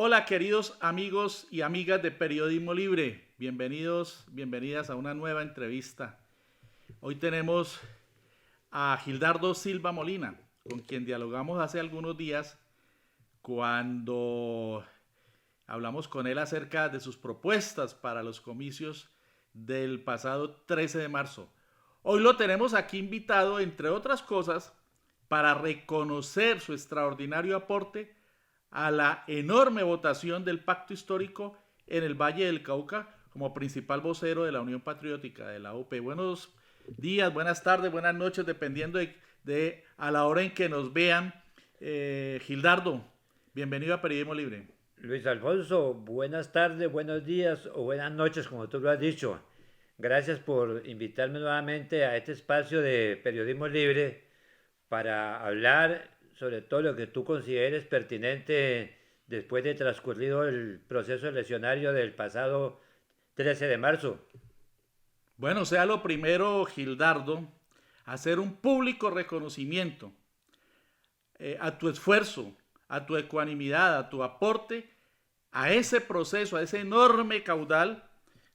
Hola queridos amigos y amigas de Periodismo Libre, bienvenidos, bienvenidas a una nueva entrevista. Hoy tenemos a Gildardo Silva Molina, con quien dialogamos hace algunos días cuando hablamos con él acerca de sus propuestas para los comicios del pasado 13 de marzo. Hoy lo tenemos aquí invitado, entre otras cosas, para reconocer su extraordinario aporte a la enorme votación del pacto histórico en el Valle del Cauca como principal vocero de la Unión Patriótica de la UP. Buenos días, buenas tardes, buenas noches, dependiendo de a la hora en que nos vean. Gildardo, bienvenido a Periodismo Libre. Luis Alfonso, buenas tardes, buenos días o buenas noches, como tú lo has dicho. Gracias por invitarme nuevamente a este espacio de Periodismo Libre para hablar sobre todo lo que tú consideres pertinente después de transcurrido el proceso eleccionario del pasado 13 de marzo. Bueno, sea lo primero, Gildardo, hacer un público reconocimiento a tu esfuerzo, a tu ecuanimidad, a tu aporte a ese proceso, a ese enorme caudal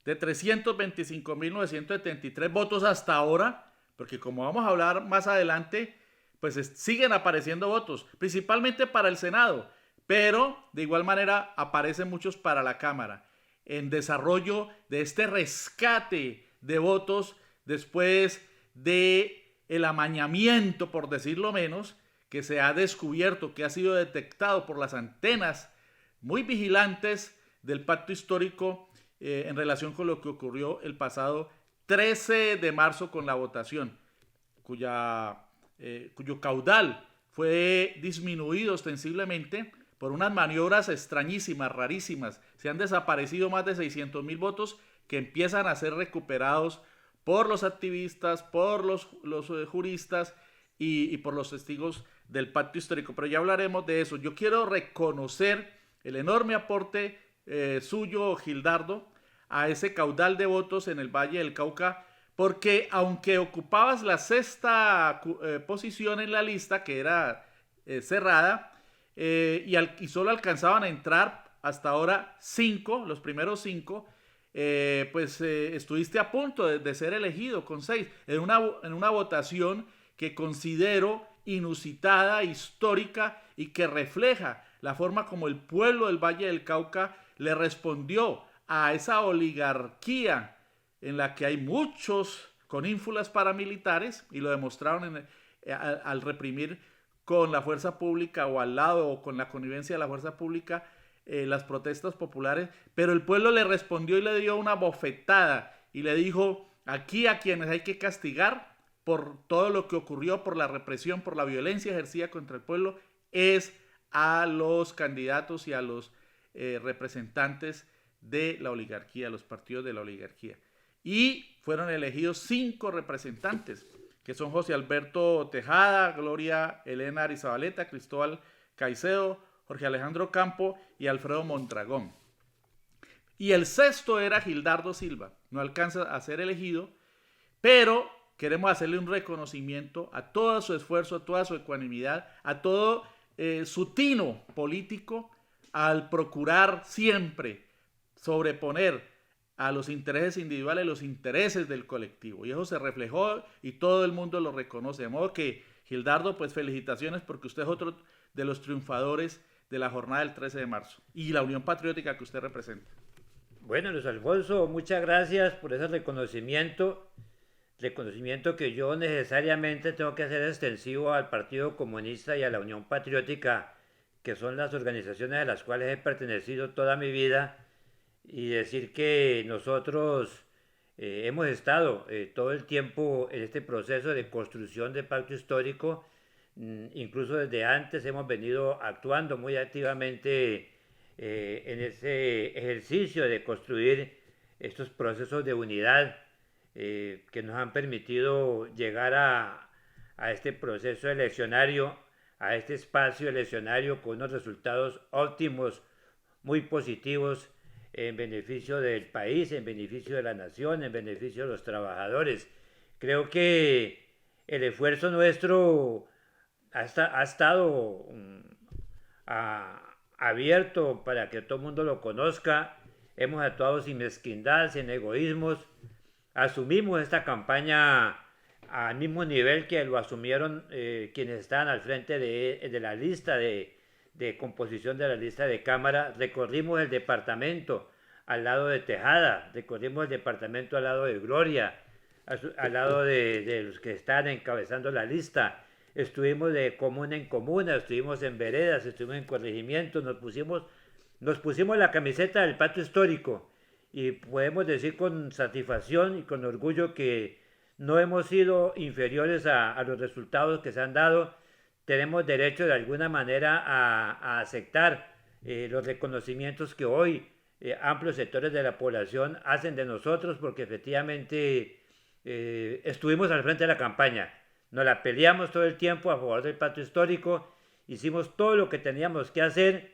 de 325.973 votos hasta ahora, porque como vamos a hablar más adelante, pues siguen apareciendo votos, principalmente para el Senado, pero de igual manera aparecen muchos para la Cámara, en desarrollo de este rescate de votos después de el amañamiento, por decirlo menos, que se ha descubierto, que ha sido detectado por las antenas muy vigilantes del pacto histórico en relación con lo que ocurrió el pasado 13 de marzo con la votación, cuyo caudal fue disminuido ostensiblemente por unas maniobras extrañísimas, rarísimas. Se han desaparecido más de 600.000 votos que empiezan a ser recuperados por los activistas, por los juristas y por los testigos del pacto histórico. Pero ya hablaremos de eso. Yo quiero reconocer el enorme aporte suyo, Gildardo, a ese caudal de votos en el Valle del Cauca, porque aunque ocupabas la sexta posición en la lista, que era cerrada, y solo alcanzaban a entrar hasta ahora los primeros cinco, estuviste a punto de ser elegido con 6 en una votación que considero inusitada, histórica y que refleja la forma como el pueblo del Valle del Cauca le respondió a esa oligarquía en la que hay muchos con ínfulas paramilitares y lo demostraron al reprimir con la fuerza pública o al lado o con la connivencia de la fuerza pública las protestas populares, pero el pueblo le respondió y le dio una bofetada y le dijo: aquí a quienes hay que castigar por todo lo que ocurrió, por la represión, por la violencia ejercida contra el pueblo, es a los candidatos y a los representantes de la oligarquía, los partidos de la oligarquía. Y fueron elegidos 5 representantes, que son José Alberto Tejada, Gloria Elena Arizabaleta, Cristóbal Caicedo, Jorge Alejandro Campo y Alfredo Mondragón. Y el sexto era Gildardo Silva. No alcanza a ser elegido, pero queremos hacerle un reconocimiento a todo su esfuerzo, a toda su ecuanimidad, a todo su tino político al procurar siempre sobreponer a los intereses individuales los intereses del colectivo. Y eso se reflejó y todo el mundo lo reconoce. De modo que, Gildardo, pues felicitaciones porque usted es otro de los triunfadores de la jornada del 13 de marzo y la Unión Patriótica que usted representa. Bueno, Luis Alfonso, muchas gracias por ese reconocimiento que yo necesariamente tengo que hacer extensivo al Partido Comunista y a la Unión Patriótica, que son las organizaciones a las cuales he pertenecido toda mi vida, y decir que nosotros hemos estado todo el tiempo en este proceso de construcción de pacto histórico. Incluso desde antes hemos venido actuando muy activamente en ese ejercicio de construir estos procesos de unidad que nos han permitido llegar a este proceso eleccionario, a este espacio eleccionario con unos resultados óptimos, muy positivos en beneficio del país, en beneficio de la nación, en beneficio de los trabajadores. Creo que el esfuerzo nuestro ha estado abierto para que todo el mundo lo conozca. Hemos actuado sin mezquindad, sin egoísmos. Asumimos esta campaña al mismo nivel que lo asumieron quienes estaban al frente de la lista de composición de la lista de Cámara. Recorrimos el departamento al lado de Tejada, recorrimos el departamento al lado de Gloria, al lado de los que están encabezando la lista. Estuvimos de comuna en comuna, estuvimos en veredas, estuvimos en corregimientos, nos pusimos la camiseta del pacto histórico y podemos decir con satisfacción y con orgullo que no hemos sido inferiores a los resultados que se han dado. Tenemos derecho de alguna manera a aceptar los reconocimientos que hoy amplios sectores de la población hacen de nosotros, porque efectivamente estuvimos al frente de la campaña, nos la peleamos todo el tiempo a favor del pacto histórico, hicimos todo lo que teníamos que hacer,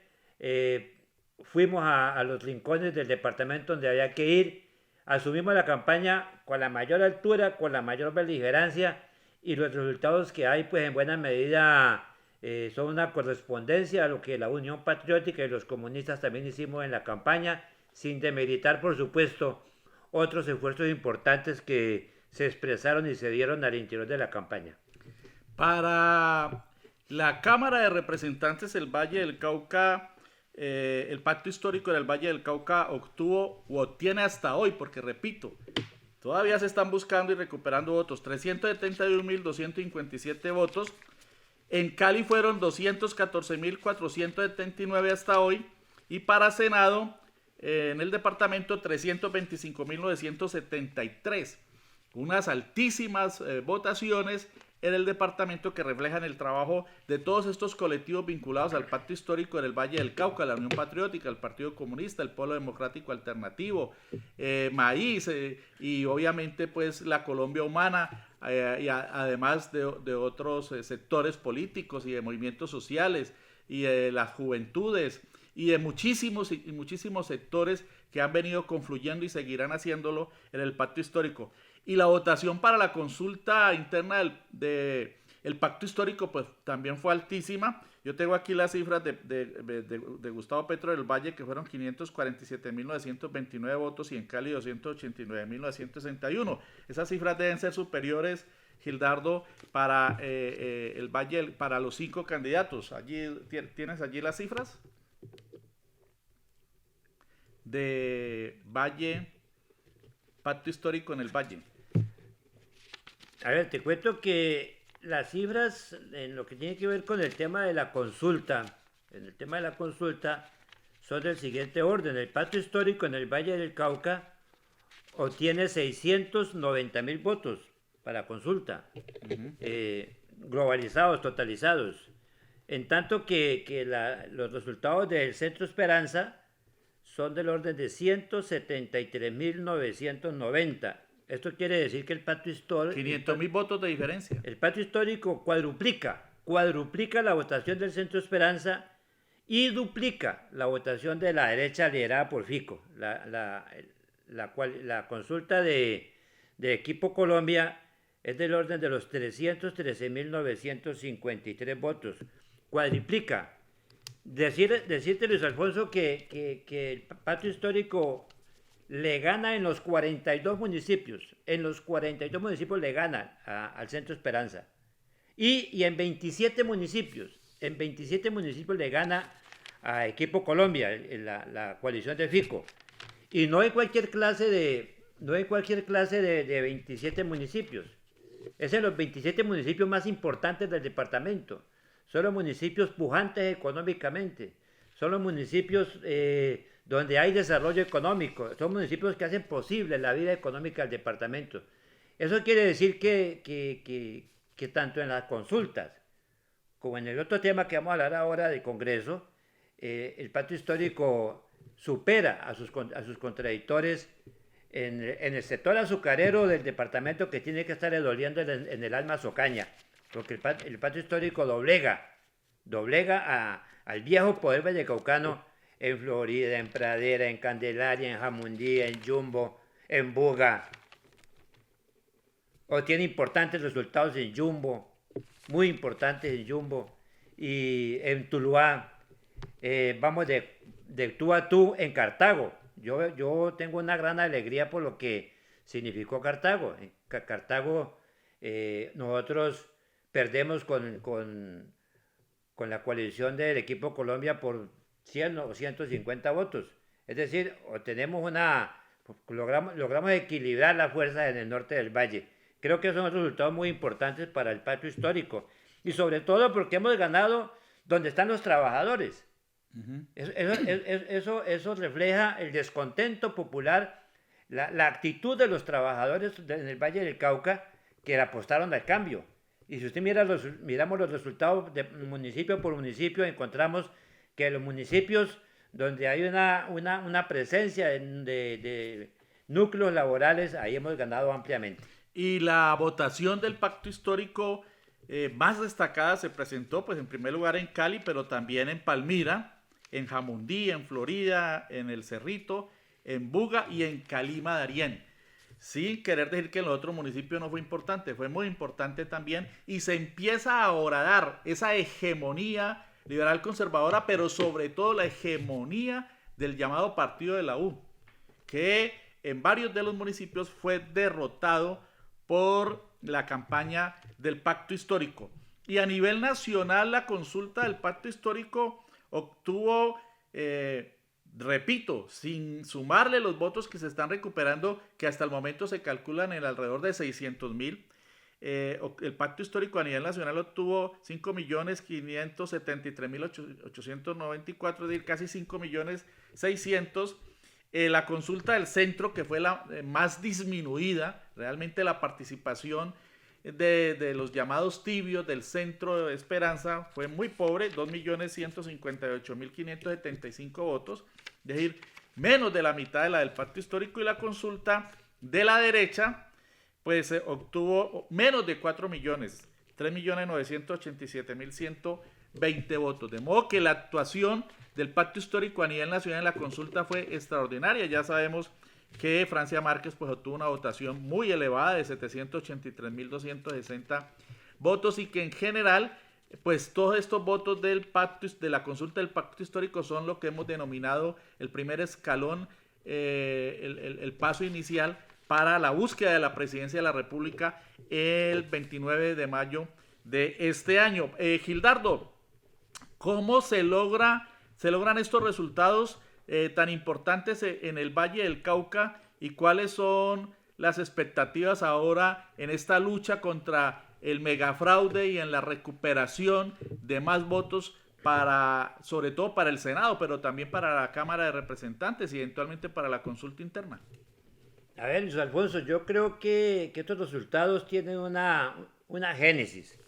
fuimos a los rincones del departamento donde había que ir, asumimos la campaña con la mayor altura, con la mayor beligerancia, y los resultados que hay pues en buena medida son una correspondencia a lo que la Unión Patriótica y los comunistas también hicimos en la campaña, sin demeritar por supuesto otros esfuerzos importantes que se expresaron y se dieron al interior de la campaña. Para la Cámara de Representantes del Valle del Cauca, el pacto histórico del Valle del Cauca obtuvo o obtiene hasta hoy, porque repito, todavía se están buscando y recuperando votos, 371.257 votos. En Cali fueron 214.479 hasta hoy. Y para Senado, en el departamento, 325.973. Unas altísimas votaciones en el departamento que reflejan el trabajo de todos estos colectivos vinculados al pacto histórico del Valle del Cauca, la Unión Patriótica, el Partido Comunista, el Polo Democrático Alternativo, Maíz y obviamente pues la Colombia Humana, y además de otros sectores políticos y de movimientos sociales y de las juventudes y de muchísimos sectores que han venido confluyendo y seguirán haciéndolo en el pacto histórico. Y la votación para la consulta interna del pacto histórico pues también fue altísima. Yo tengo aquí las cifras de Gustavo Petro del Valle, que fueron 547.929 votos, y en Cali 289.961. Esas cifras deben ser superiores, Gildardo, para el Valle, para los 5 candidatos. ¿Tienes allí las cifras? De Valle, pacto histórico en el Valle. A ver, te cuento que las cifras en lo que tiene que ver con el tema de la consulta, son del siguiente orden. El pacto histórico en el Valle del Cauca obtiene 690.000 votos para consulta, globalizados, totalizados. En tanto que los resultados del Centro Esperanza son del orden de 173.990. Esto quiere decir que el pacto histórico... 500.000 votos de diferencia. El pacto histórico cuadruplica la votación del Centro Esperanza y duplica la votación de la derecha liderada por Fico. La consulta de Equipo Colombia es del orden de los 313.953 votos. Cuadriplica. Decirte, Luis Alfonso, que el pacto histórico le gana en los 42 municipios. En los 42 municipios le gana al Centro Esperanza. Y en 27 municipios. En 27 municipios le gana a Equipo Colombia, la coalición de Fico. Y no hay cualquier clase de 27 municipios. Es en los 27 municipios más importantes del departamento. Son los municipios pujantes económicamente. Son los municipios donde hay desarrollo económico. Son municipios que hacen posible la vida económica del departamento. Eso quiere decir que tanto en las consultas como en el otro tema que vamos a hablar ahora del Congreso, el pacto histórico supera a sus contradictores en el sector azucarero del departamento, que tiene que estar doliendo en el alma Socaña, porque el pacto histórico doblega al viejo poder vallecaucano en Florida, en Pradera, en Candelaria, en Jamundí, en Jumbo, en Buga. O tiene importantes resultados en Jumbo, muy importantes en Jumbo, y en Tuluá, vamos de tú a tú en Cartago. Yo tengo una gran alegría por lo que significó Cartago. En Cartago nosotros perdemos con la coalición del equipo Colombia por 100 o 150 votos. Es decir, logramos equilibrar las fuerzas en el norte del valle. Creo que son resultados muy importantes para el pacto histórico. Y sobre todo porque hemos ganado donde están los trabajadores. Uh-huh. Eso refleja el descontento popular, la actitud de los trabajadores en el Valle del Cauca que le apostaron al cambio. Y si usted miramos los resultados de municipio por municipio, encontramos que los municipios donde hay una presencia de núcleos laborales, ahí hemos ganado ampliamente. Y la votación del pacto histórico más destacada se presentó, pues en primer lugar en Cali, pero también en Palmira, en Jamundí, en Florida, en El Cerrito, en Buga y en Calima Darién. Sin querer decir que en los otros municipios no fue importante, fue muy importante también, y se empieza a horadar esa hegemonía liberal conservadora, pero sobre todo la hegemonía del llamado partido de la U, que en varios de los municipios fue derrotado por la campaña del pacto histórico. Y a nivel nacional la consulta del pacto histórico obtuvo, repito, sin sumarle los votos que se están recuperando, que hasta el momento se calculan en alrededor de 600,000, el pacto histórico a nivel nacional obtuvo 5.573.894, es decir, casi 5.600.000. La consulta del centro, que fue la más disminuida, realmente la participación de los llamados tibios del centro de Esperanza fue muy pobre, 2.158.575 votos, es decir, menos de la mitad de la del pacto histórico. Y la consulta de la derecha pues obtuvo menos de 4 millones, 3.987.120 votos, de modo que la actuación del pacto histórico a nivel nacional en la consulta fue extraordinaria. Ya sabemos que Francia Márquez pues obtuvo una votación muy elevada de 783.260 votos, y que en general pues todos estos votos del pacto, de la consulta del pacto histórico, son lo que hemos denominado el primer escalón, el paso inicial para la búsqueda de la presidencia de la República el 29 de mayo de este año. Gildardo, ¿cómo se logran estos resultados tan importantes en el Valle del Cauca, y cuáles son las expectativas ahora en esta lucha contra el megafraude y en la recuperación de más votos sobre todo para el Senado, pero también para la Cámara de Representantes y eventualmente para la consulta interna? A ver, Luis Alfonso, yo creo que estos resultados tienen una génesis.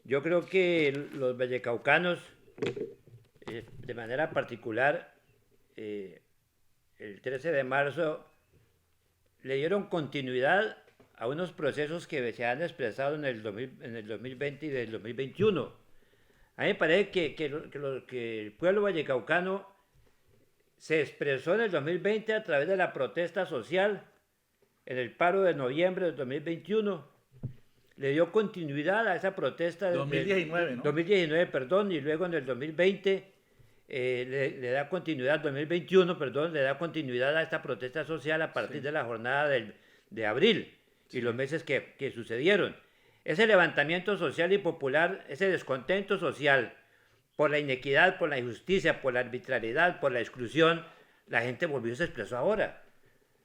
Yo creo que los vallecaucanos, de manera particular, el 13 de marzo, le dieron continuidad a unos procesos que se han expresado en el 2020 y del 2021. A mí me parece que el pueblo vallecaucano se expresó en el 2020 a través de la protesta social, en el paro de noviembre del 2021, le dio continuidad a esa protesta. 2019, ¿no? 2019, perdón, y luego en el 2020 le da continuidad, 2021, perdón, le da continuidad a esta protesta social a partir de la jornada de abril y los meses que sucedieron. Ese levantamiento social y popular, ese descontento social por la inequidad, por la injusticia, por la arbitrariedad, por la exclusión, la gente volvió y se expresó ahora.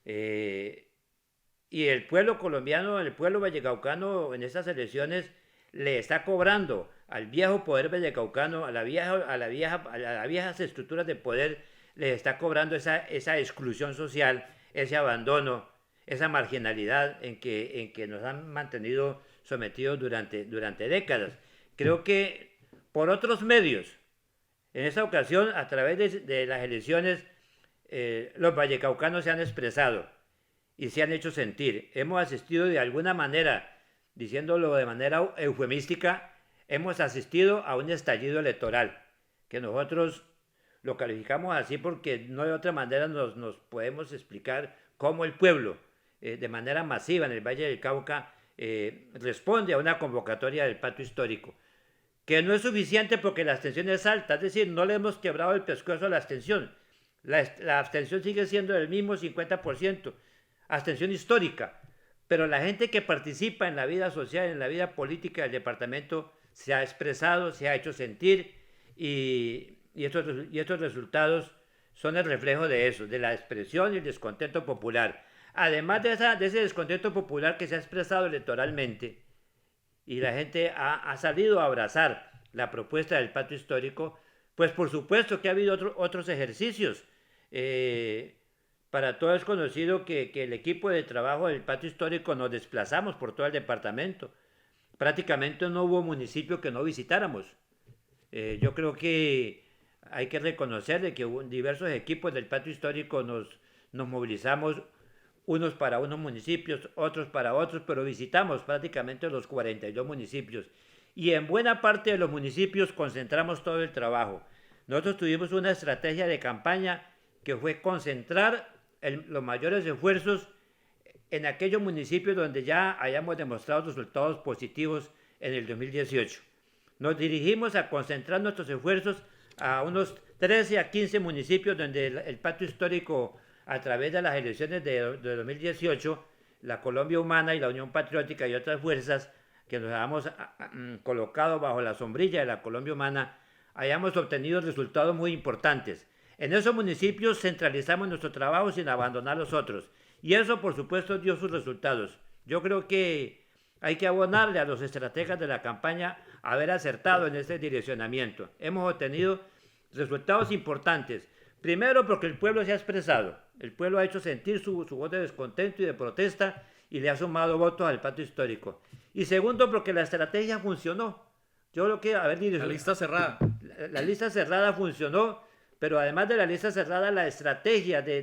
Y el pueblo colombiano, el pueblo vallecaucano en estas elecciones le está cobrando al viejo poder vallecaucano, a las viejas estructuras de poder, le está cobrando esa exclusión social, ese abandono, esa marginalidad en que nos han mantenido sometidos durante décadas. Creo que por otros medios, en esta ocasión, a través de las elecciones, los vallecaucanos se han expresado y se han hecho sentir. Hemos asistido de alguna manera, diciéndolo de manera eufemística, hemos asistido a un estallido electoral, que nosotros lo calificamos así porque no de otra manera nos podemos explicar cómo el pueblo, de manera masiva en el Valle del Cauca, responde a una convocatoria del pacto histórico. que no es suficiente porque la abstención es alta, es decir, no le hemos quebrado el pescuezo a la abstención. La abstención sigue siendo del mismo 50%, abstención histórica, pero la gente que participa en la vida social, en la vida política del departamento, se ha expresado, se ha hecho sentir y estos resultados son el reflejo de eso, de la expresión y el descontento popular. Además de ese descontento popular que se ha expresado electoralmente, y la gente ha salido a abrazar la propuesta del pacto histórico, pues por supuesto que ha habido otros ejercicios. Para todos es conocido que el equipo de trabajo del pacto histórico nos desplazamos por todo el departamento. Prácticamente no hubo municipio que no visitáramos. Yo creo que hay que reconocer de que hubo diversos equipos del pacto histórico nos movilizamos, unos para unos municipios, otros para otros, pero visitamos prácticamente los 42 municipios. Y en buena parte de los municipios concentramos todo el trabajo. Nosotros tuvimos una estrategia de campaña que fue concentrar los mayores esfuerzos en aquellos municipios donde ya hayamos demostrado resultados positivos en el 2018. Nos dirigimos a concentrar nuestros esfuerzos a unos 13 a 15 municipios donde el pacto histórico, a través de las elecciones de 2018, la Colombia Humana y la Unión Patriótica y otras fuerzas que nos habíamos colocado bajo la sombrilla de la Colombia Humana, hayamos obtenido resultados muy importantes. En esos municipios centralizamos nuestro trabajo sin abandonar los otros. Y eso, por supuesto, dio sus resultados. Yo creo que hay que abonarle a los estrategas de la campaña haber acertado en este direccionamiento. Hemos obtenido resultados importantes. Primero, porque el pueblo se ha expresado. El pueblo ha hecho sentir su voz de descontento y de protesta y le ha sumado votos al pacto histórico. Y segundo, porque la estrategia funcionó. Yo creo que, la lista cerrada. La lista cerrada funcionó, pero además de la lista cerrada, la estrategia de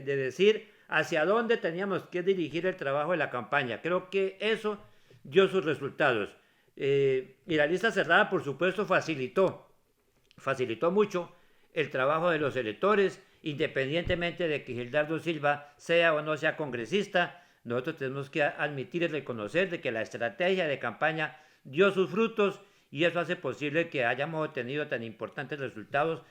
decir hacia dónde teníamos que dirigir el trabajo de la campaña. Creo que eso dio sus resultados. Y la lista cerrada, por supuesto, facilitó mucho el trabajo de los electores, independientemente de que Gildardo Silva sea o no sea congresista. Nosotros tenemos que admitir y reconocer de que la estrategia de campaña dio sus frutos y eso hace posible que hayamos obtenido tan importantes resultados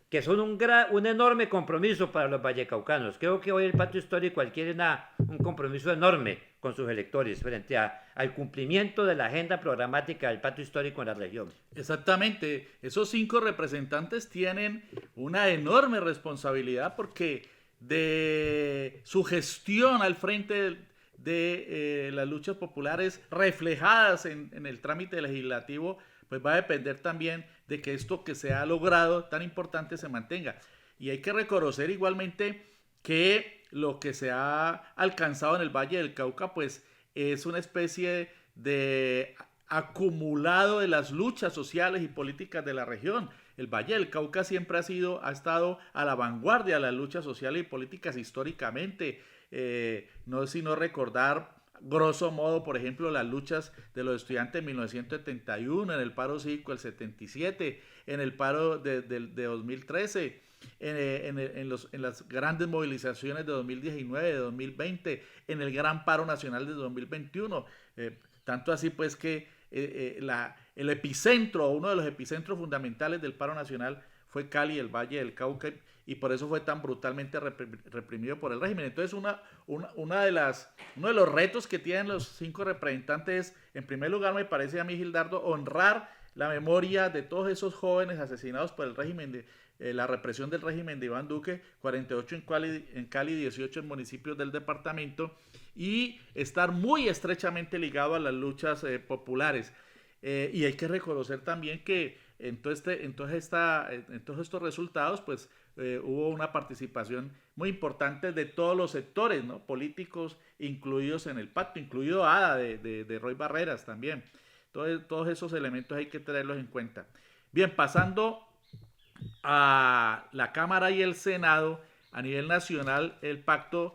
que son un enorme compromiso para los vallecaucanos. Creo que hoy el pacto histórico adquiere un compromiso enorme con sus electores frente al cumplimiento de la agenda programática del pacto histórico en la región. Exactamente, esos 5 representantes tienen una enorme responsabilidad porque de su gestión al frente de las luchas populares reflejadas en el trámite legislativo, pues va a depender también de que esto que se ha logrado tan importante se mantenga. Y hay que reconocer igualmente que lo que se ha alcanzado en el Valle del Cauca, pues es una especie de acumulado de las luchas sociales y políticas de la región. El Valle del Cauca siempre ha estado a la vanguardia de las luchas sociales y políticas históricamente. No es sino recordar, grosso modo, por ejemplo, las luchas de los estudiantes en 1971, en el paro cívico del 77, en el paro de 2013, en las grandes movilizaciones de 2019, de 2020, en el gran paro nacional de 2021. Tanto así pues que el epicentro, uno de los epicentros fundamentales del paro nacional fue Cali, el Valle del Cauca, y por eso fue tan brutalmente reprimido por el régimen. Entonces uno de los retos que tienen los 5 representantes es, en primer lugar, me parece a mí, Gildardo, honrar la memoria de todos esos jóvenes asesinados por el régimen la represión del régimen de Iván Duque, 48 en Cali, 18 en municipios del departamento, y estar muy estrechamente ligado a las luchas populares. Y hay que reconocer también que en todos estos resultados, pues hubo una participación muy importante de todos los sectores, ¿no?, políticos incluidos en el pacto, incluido ADA de Roy Barreras también. Todos esos elementos hay que tenerlos en cuenta. Bien, pasando a la Cámara y el Senado, a nivel nacional, el pacto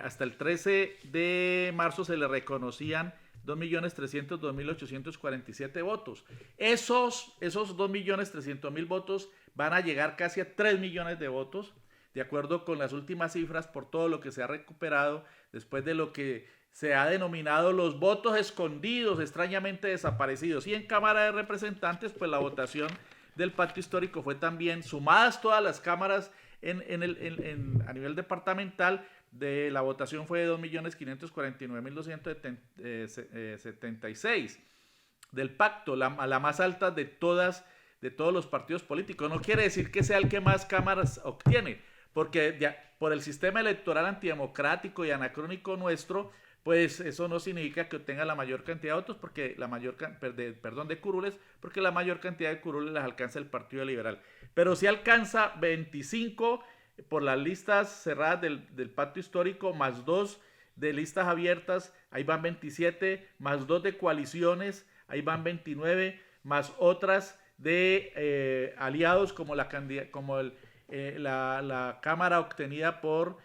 hasta el 13 de marzo se le reconocían 2.302.847 votos. Esos 2.300.000 votos van a llegar casi a 3 millones de votos, de acuerdo con las últimas cifras, por todo lo que se ha recuperado después de lo que se ha denominado los votos escondidos, extrañamente desaparecidos. Y en Cámara de Representantes, pues la votación del pacto histórico fue también, sumadas todas las cámaras a nivel departamental, de la votación fue de 2.549.276 del pacto, la más alta de todos los partidos políticos. No quiere decir que sea el que más cámaras obtiene, porque por el sistema electoral antidemocrático y anacrónico nuestro, pues eso no significa que obtenga la mayor cantidad de votos, porque de curules, porque la mayor cantidad de curules las alcanza el Partido Liberal. Pero sí alcanza 25 por las listas cerradas del pacto histórico, más 2 de listas abiertas, ahí van 27, más 2 de coaliciones, ahí van 29, más otras de aliados como la Cámara obtenida por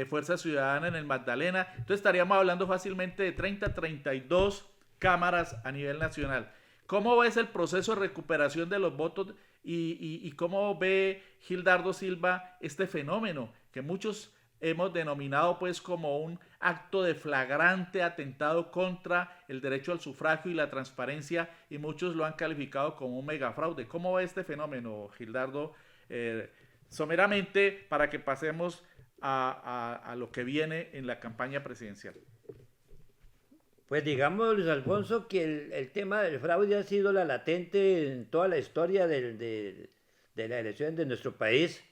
Fuerza Ciudadana en el Magdalena. Entonces estaríamos hablando fácilmente de 32 cámaras a nivel nacional. ¿Cómo ves el proceso de recuperación de los votos y cómo ve Gildardo Silva este fenómeno que muchos hemos denominado pues como un acto de flagrante atentado contra el derecho al sufragio y la transparencia, y muchos lo han calificado como un megafraude? ¿Cómo ve este fenómeno, Gildardo? Someramente, para que pasemos a lo que viene en la campaña presidencial. Pues digamos, Luis Alfonso, que el tema del fraude ha sido la latente en toda la historia de las elecciones de nuestro país.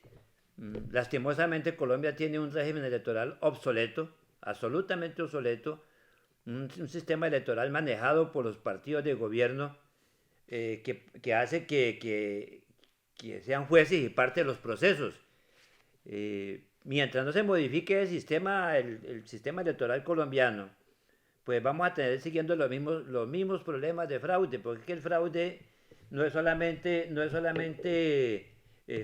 Lastimosamente Colombia tiene un régimen electoral obsoleto, absolutamente obsoleto, un sistema electoral manejado por los partidos de gobierno que hace que sean jueces y parte de los procesos. Mientras no se modifique el sistema electoral colombiano, pues vamos a tener siguiendo los mismos problemas de fraude, porque el fraude no es solamente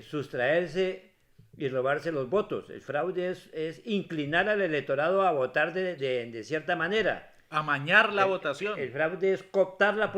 sustraerse y robarse los votos. El fraude es inclinar al electorado a votar de cierta manera. Amañar la votación. El fraude es cooptar la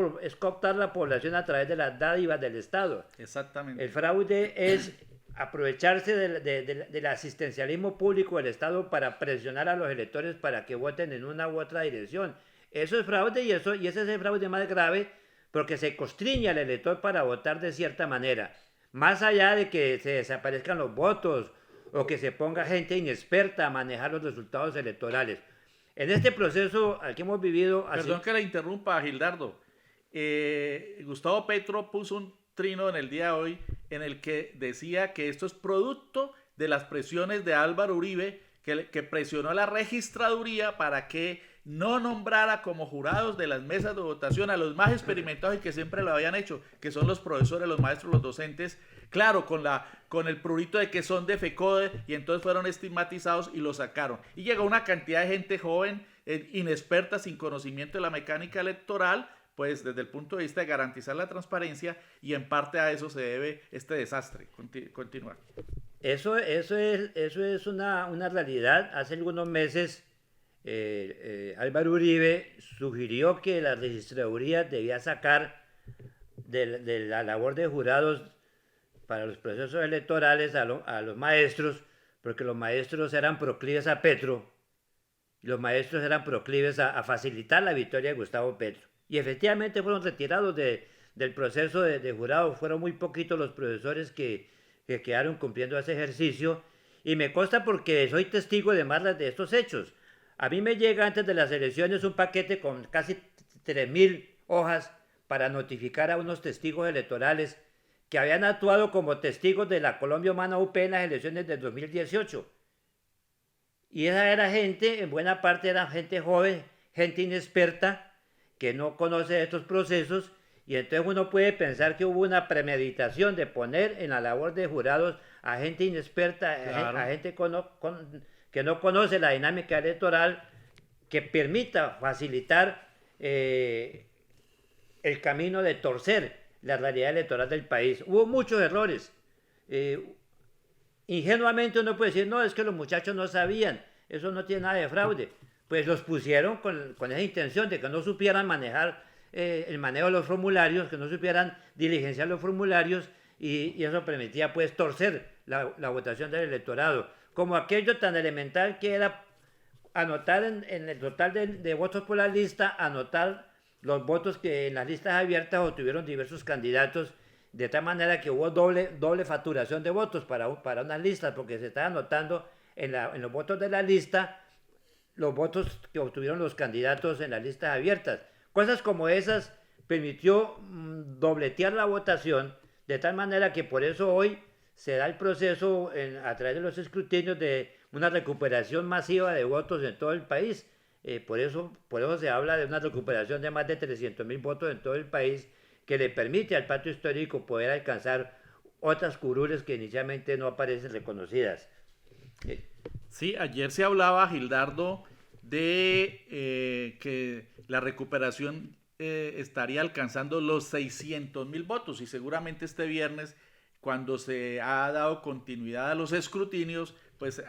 población a través de las dádivas del Estado. Exactamente. El fraude es aprovecharse del asistencialismo público del Estado para presionar a los electores para que voten en una u otra dirección. Eso es fraude, y ese es el fraude más grave, porque se constriñe al elector para votar de cierta manera. Más allá de que se desaparezcan los votos o que se ponga gente inexperta a manejar los resultados electorales. En este proceso al que hemos vivido... Perdón que le interrumpa, Gildardo. Gustavo Petro puso un trino en el día de hoy en el que decía que esto es producto de las presiones de Álvaro Uribe, que presionó a la registraduría para que no nombrara como jurados de las mesas de votación a los más experimentados y que siempre lo habían hecho, que son los profesores, los maestros, los docentes, claro, con el prurito de que son de FECODE, y entonces fueron estigmatizados y lo sacaron. Y llegó una cantidad de gente joven, inexperta, sin conocimiento de la mecánica electoral, pues desde el punto de vista de garantizar la transparencia, y en parte a eso se debe este desastre. Continuar. Eso es una realidad. Hace algunos meses Álvaro Uribe sugirió que la registraduría debía sacar de la labor de jurados para los procesos electorales a los maestros, porque los maestros eran proclives a Petro, y los maestros eran proclives a facilitar la victoria de Gustavo Petro. Y efectivamente fueron retirados del proceso de jurado. Fueron muy poquitos los profesores que quedaron cumpliendo ese ejercicio, y me consta porque soy testigo de más de estos hechos. A mí me llega antes de las elecciones un paquete con casi 3.000 hojas para notificar a unos testigos electorales que habían actuado como testigos de la Colombia Humana UP en las elecciones del 2018. Y esa era gente, en buena parte era gente joven, gente inexperta, que no conoce estos procesos, y entonces uno puede pensar que hubo una premeditación de poner en la labor de jurados a gente inexperta, claro, a gente que no conoce la dinámica electoral, que permita facilitar el camino de torcer la realidad electoral del país. Hubo muchos errores. Ingenuamente uno puede decir, no, es que los muchachos no sabían, eso no tiene nada de fraude. Pues los pusieron con esa intención de que no supieran manejar el manejo de los formularios, que no supieran diligenciar los formularios, y eso permitía pues torcer la votación del electorado. Como aquello tan elemental que era anotar en el total de votos por la lista, anotar los votos que en las listas abiertas obtuvieron diversos candidatos, de tal manera que hubo doble facturación de votos para unas listas, porque se está anotando en los votos de la lista los votos que obtuvieron los candidatos en las listas abiertas. Cosas como esas permitió dobletear la votación, de tal manera que por eso hoy se da el proceso a través de los escrutinios de una recuperación masiva de votos en todo el país. Por eso se habla de una recuperación de más de 300.000 votos en todo el país, que le permite al pacto histórico poder alcanzar otras curules que inicialmente no aparecen reconocidas. Sí, ayer se hablaba, Gildardo, de que la recuperación estaría alcanzando los 600.000 votos, y seguramente este viernes, cuando se ha dado continuidad a los escrutinios, pues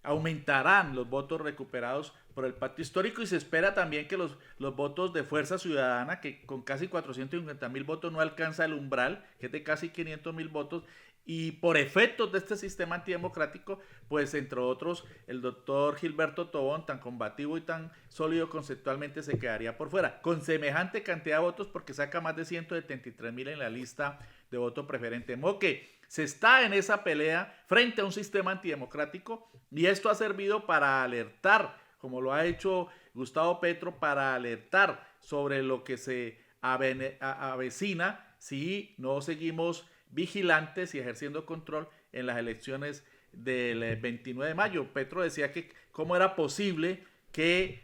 aumentarán los votos recuperados por el pacto histórico, y se espera también que los votos de Fuerza Ciudadana, que con casi 450.000 votos no alcanza el umbral, que es de casi 500.000 votos, y por efectos de este sistema antidemocrático, pues entre otros el doctor Gilberto Tobón, tan combativo y tan sólido conceptualmente, se quedaría por fuera, con semejante cantidad de votos, porque saca más de 173.000 en la lista de voto preferente. De modo que se está en esa pelea frente a un sistema antidemocrático, y esto ha servido para alertar, como lo ha hecho Gustavo Petro, para alertar sobre lo que se avecina si no seguimos vigilantes y ejerciendo control en las elecciones del 29 de mayo. Petro decía que cómo era posible que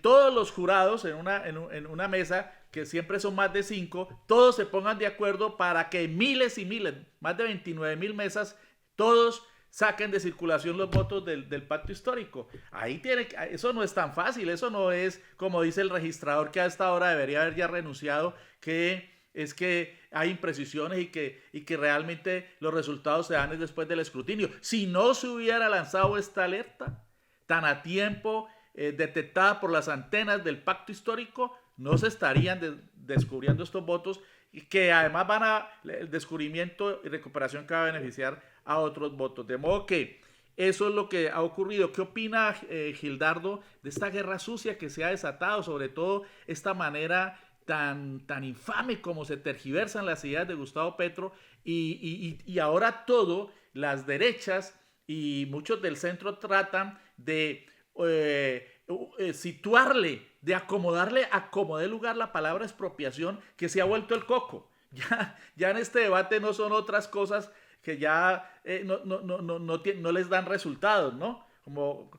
todos los jurados en una mesa, que siempre son más de 5, todos se pongan de acuerdo para que miles y miles, más de 29.000 mesas, todos saquen de circulación los votos del pacto histórico. Eso no es tan fácil, eso no es como dice el registrador, que a esta hora debería haber ya renunciado, que es que hay imprecisiones y que realmente los resultados se dan después del escrutinio. Si no se hubiera lanzado esta alerta tan a tiempo, detectada por las antenas del pacto histórico, no se estarían descubriendo estos votos, y que además el descubrimiento y recuperación que va a beneficiar a otros votos. De modo que eso es lo que ha ocurrido. ¿Qué opina Gildardo de esta guerra sucia que se ha desatado, sobre todo esta manera tan infame como se tergiversan las ideas de Gustavo Petro, y ahora las derechas y muchos del centro tratan de situarle, de acomodarle a como dé lugar la palabra expropiación, que se ha vuelto el coco? Ya en este debate no son otras cosas que ya no les dan resultados, ¿no? Como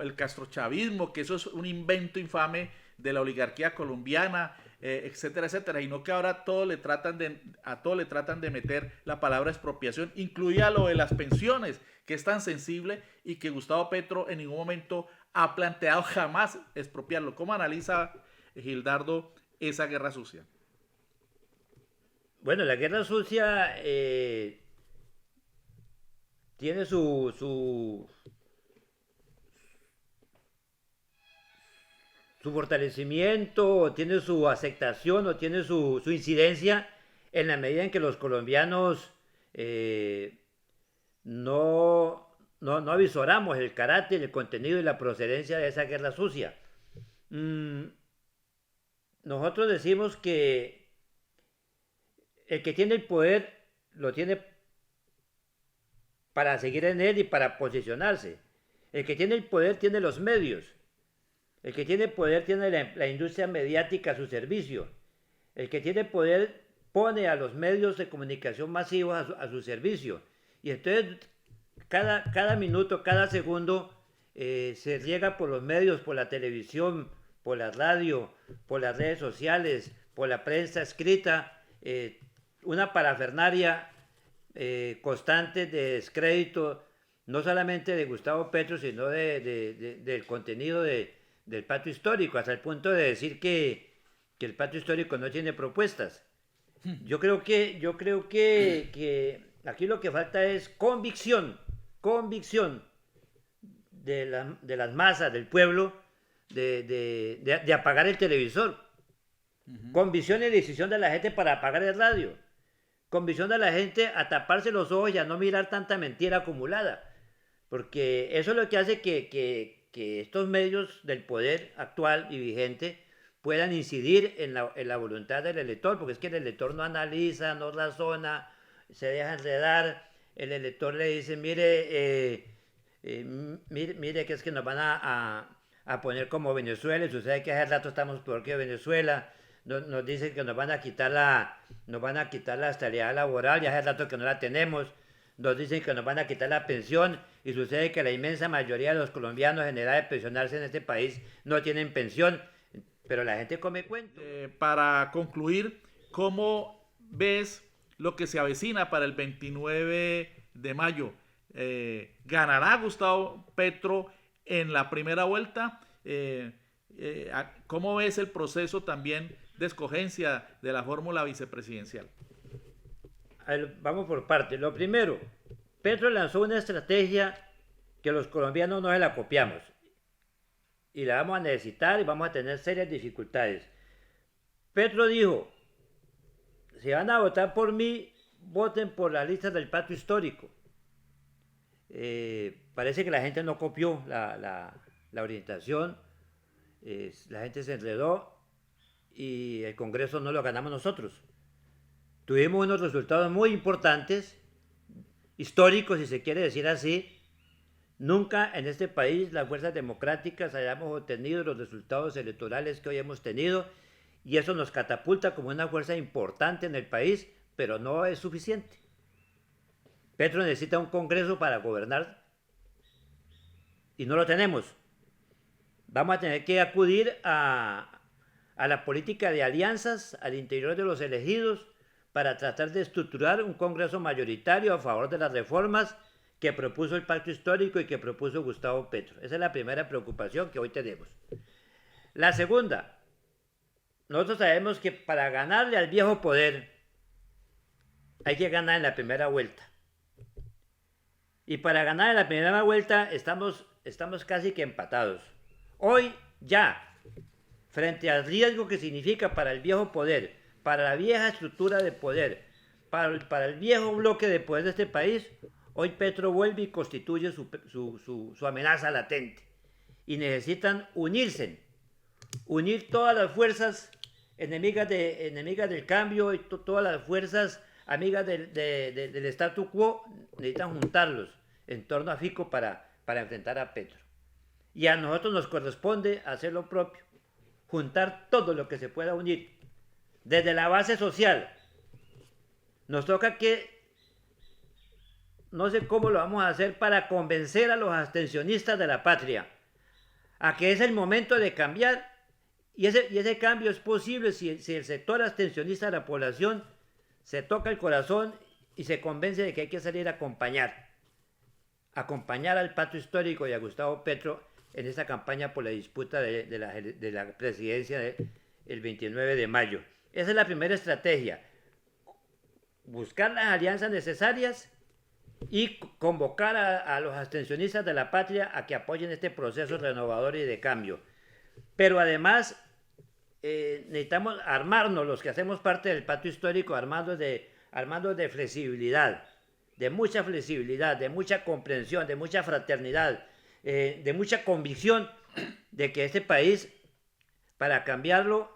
el castrochavismo, que eso es un invento infame de la oligarquía colombiana, etcétera, etcétera, y no que ahora a todo le tratan de meter la palabra expropiación, incluida lo de las pensiones, que es tan sensible y que Gustavo Petro en ningún momento ha planteado jamás expropiarlo. ¿Cómo analiza Gildardo esa guerra sucia? Bueno, la guerra sucia tiene su fortalecimiento, o tiene su aceptación, o tiene su incidencia en la medida en que los colombianos no avisoramos el carácter, el contenido y la procedencia de esa guerra sucia. Nosotros decimos que el que tiene el poder lo tiene para seguir en él y para posicionarse. El que tiene el poder tiene los medios. El que tiene poder tiene la industria mediática a su servicio. El que tiene poder pone a los medios de comunicación masivos a su servicio. Y entonces cada minuto, cada segundo se riega por los medios, por la televisión, por la radio, por las redes sociales, por la prensa escrita, una parafernaria constante de descrédito, no solamente de Gustavo Petro, sino del contenido del pacto histórico, hasta el punto de decir que el pacto histórico no tiene propuestas. Yo creo que aquí lo que falta es convicción de las masas, del pueblo, de apagar el televisor. Convicción y decisión de la gente para apagar el radio. Convicción de la gente a taparse los ojos y a no mirar tanta mentira acumulada. porque eso es lo que hace que estos medios del poder actual y vigente puedan incidir en la voluntad del elector, porque es que el elector no analiza, no razona, se deja enredar. El elector le dice, mire que es que nos van a poner como Venezuela, y sucede que hace rato estamos peor que Venezuela. Nos dicen que nos van a quitar la estabilidad laboral, y hace rato que no la tenemos. Nos dicen que nos van a quitar la pensión, y sucede que la inmensa mayoría de los colombianos en edad de pensionarse en este país no tienen pensión, pero la gente come cuento. Para concluir, ¿cómo ves lo que se avecina para el 29 de mayo? ¿Ganará Gustavo Petro en la primera vuelta? ¿Cómo ves el proceso también de escogencia de la fórmula vicepresidencial? Vamos por partes. Lo primero, Petro lanzó una estrategia que los colombianos no se la copiamos, y la vamos a necesitar y vamos a tener serias dificultades. Petro dijo, si van a votar por mí, voten por las listas del pacto histórico. Parece que la gente no copió la orientación, la gente se enredó y el Congreso no lo ganamos nosotros. Tuvimos unos resultados muy importantes, históricos si se quiere decir así. Nunca en este país las fuerzas democráticas hayamos obtenido los resultados electorales que hoy hemos tenido, y eso nos catapulta como una fuerza importante en el país, pero no es suficiente. Petro necesita un Congreso para gobernar y no lo tenemos. Vamos a tener que acudir a la política de alianzas al interior de los elegidos para tratar de estructurar un Congreso mayoritario a favor de las reformas que propuso el pacto histórico y que propuso Gustavo Petro. Esa es la primera preocupación que hoy tenemos. La segunda, nosotros sabemos que para ganarle al viejo poder hay que ganar en la primera vuelta. Y para ganar en la primera vuelta estamos casi que empatados. Hoy ya, frente al riesgo que significa para el viejo poder, para la vieja estructura de poder, para el viejo bloque de poder de este país, hoy Petro vuelve y constituye su amenaza latente. Y necesitan unirse, unir todas las fuerzas enemigas del cambio y todas las fuerzas amigas del statu quo. Necesitan juntarlos en torno a Fico para enfrentar a Petro. Y a nosotros nos corresponde hacer lo propio, juntar todo lo que se pueda unir, desde la base social. Nos toca que, no sé cómo lo vamos a hacer para convencer a los abstencionistas de la patria a que es el momento de cambiar, y ese cambio es posible si el sector abstencionista de la población se toca el corazón y se convence de que hay que salir a acompañar al pacto histórico y a Gustavo Petro en esta campaña por la disputa de la presidencia del 29 de mayo. Esa es la primera estrategia, buscar las alianzas necesarias y convocar a los abstencionistas de la patria a que apoyen este proceso renovador y de cambio. Pero además necesitamos armarnos, los que hacemos parte del pacto histórico, armarnos de flexibilidad, de mucha comprensión, de mucha fraternidad, de mucha convicción de que este país, para cambiarlo,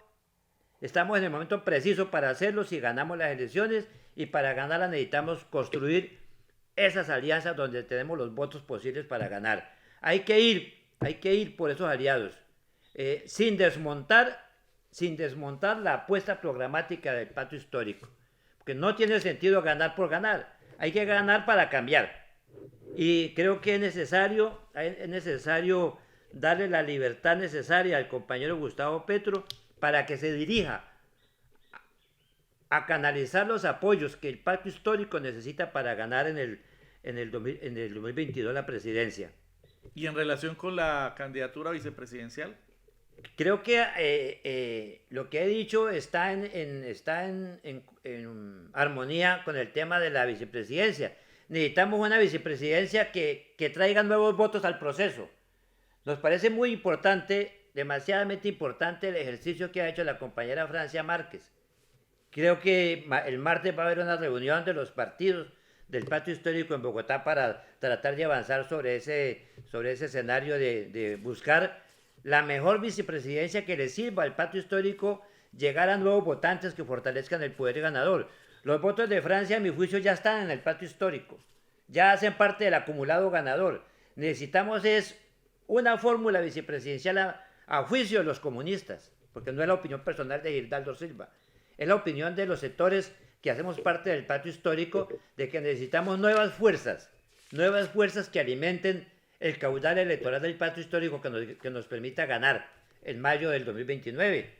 estamos en el momento preciso para hacerlo si ganamos las elecciones, y para ganarlas necesitamos construir esas alianzas donde tenemos los votos posibles para ganar. Hay que ir por esos aliados, sin desmontar la apuesta programática del pacto histórico, porque no tiene sentido ganar por ganar, hay que ganar para cambiar. Y creo que es necesario darle la libertad necesaria al compañero Gustavo Petro para que se dirija a canalizar los apoyos que el pacto histórico necesita para ganar en el 2022 la presidencia. ¿Y en relación con la candidatura vicepresidencial? Creo que lo que he dicho está en armonía con el tema de la vicepresidencia. Necesitamos una vicepresidencia que traiga nuevos votos al proceso. Nos parece muy importante, demasiadamente importante, el ejercicio que ha hecho la compañera Francia Márquez. Creo que el martes va a haber una reunión de los partidos del Patio Histórico en Bogotá para tratar de avanzar sobre ese escenario de buscar la mejor vicepresidencia que le sirva al Patio Histórico, llegar a nuevos votantes que fortalezcan el poder ganador. Los votos de Francia, a mi juicio, ya están en el Patio Histórico, ya hacen parte del acumulado ganador. Necesitamos es una fórmula vicepresidencial a juicio de los comunistas, porque no es la opinión personal de Gildardo Silva, es la opinión de los sectores que hacemos parte del Patio Histórico, de que necesitamos nuevas fuerzas que alimenten el caudal electoral del Patio Histórico que nos permita ganar en mayo del 2029.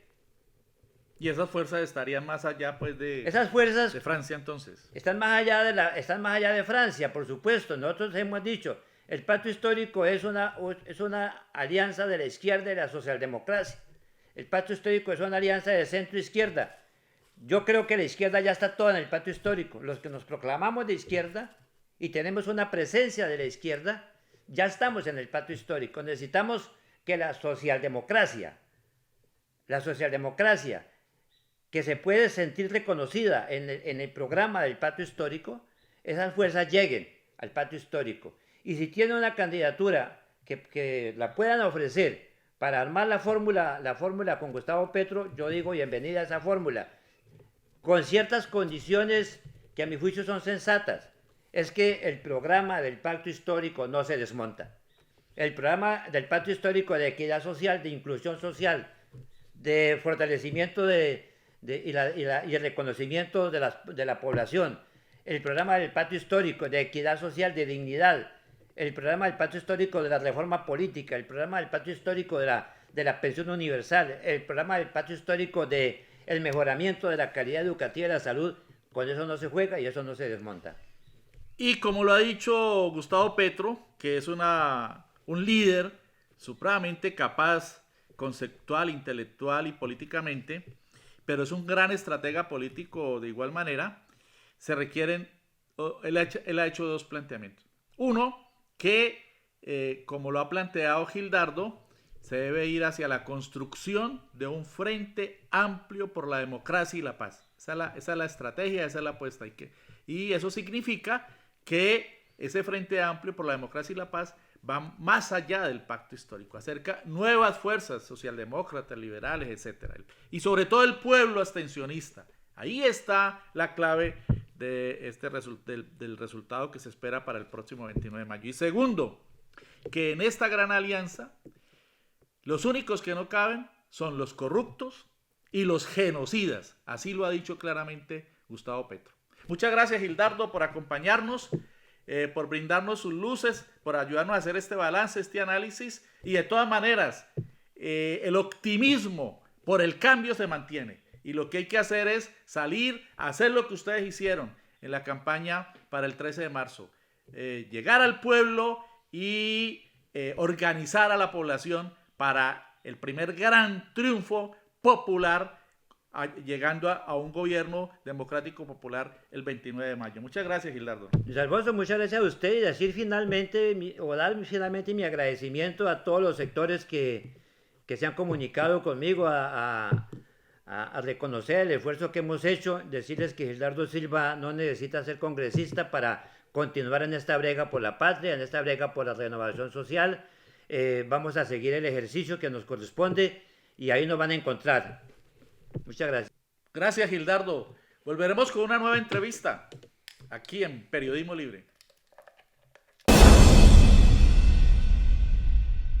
Y esas fuerzas estarían más allá, pues, esas fuerzas de Francia, entonces. Están más allá de Francia, por supuesto. Nosotros hemos dicho, el Pacto Histórico es una alianza de la izquierda y la socialdemocracia. El Pacto Histórico es una alianza de centro-izquierda. Yo creo que la izquierda ya está toda en el Pacto Histórico. Los que nos proclamamos de izquierda y tenemos una presencia de la izquierda, ya estamos en el Pacto Histórico. Necesitamos que la socialdemocracia, que se puede sentir reconocida en el programa del Pacto Histórico, esas fuerzas lleguen al Pacto Histórico. Y si tiene una candidatura que la puedan ofrecer para armar la fórmula con Gustavo Petro, yo digo bienvenida a esa fórmula, con ciertas condiciones que a mi juicio son sensatas. Es que el programa del Pacto Histórico no se desmonta. El programa del Pacto Histórico de equidad social, de inclusión social, de fortalecimiento y el reconocimiento de la población, el programa del Pacto Histórico de equidad social, de dignidad, el programa del Pacto Histórico de la reforma política, el programa del Pacto Histórico de la pensión universal, el programa del Pacto Histórico de el mejoramiento de la calidad educativa y la salud, con eso no se juega y eso no se desmonta. Y como lo ha dicho Gustavo Petro, que es un líder supremamente capaz, conceptual, intelectual y políticamente, pero es un gran estratega político de igual manera, él ha hecho dos planteamientos. Uno, que como lo ha planteado Gildardo, se debe ir hacia la construcción de un frente amplio por la democracia y la paz. Esa es la estrategia, esa es la apuesta. Y eso significa que ese frente amplio por la democracia y la paz va más allá del Pacto Histórico, acerca nuevas fuerzas socialdemócratas, liberales, etc. Y sobre todo el pueblo abstencionista. Ahí está la clave de del resultado que se espera para el próximo 29 de mayo. Y segundo, que en esta gran alianza los únicos que no caben son los corruptos y los genocidas. Así lo ha dicho claramente Gustavo Petro. Muchas gracias, Gildardo, por acompañarnos, por brindarnos sus luces, por ayudarnos a hacer este balance, este análisis. Y de todas maneras, el optimismo por el cambio se mantiene. Y lo que hay que hacer es salir a hacer lo que ustedes hicieron en la campaña para el 13 de marzo. Llegar al pueblo y organizar a la población para el primer gran triunfo popular, llegando a un gobierno democrático popular el 29 de mayo. Muchas gracias, Gildardo. Luis Alfonso, muchas gracias a usted y decir dar finalmente mi agradecimiento a todos los sectores que se han comunicado conmigo a reconocer el esfuerzo que hemos hecho, decirles que Gildardo Silva no necesita ser congresista para continuar en esta brega por la patria, en esta brega por la renovación social. Vamos a seguir el ejercicio que nos corresponde y ahí nos van a encontrar. Muchas gracias. Gracias, Gildardo. Volveremos con una nueva entrevista aquí en Periodismo Libre.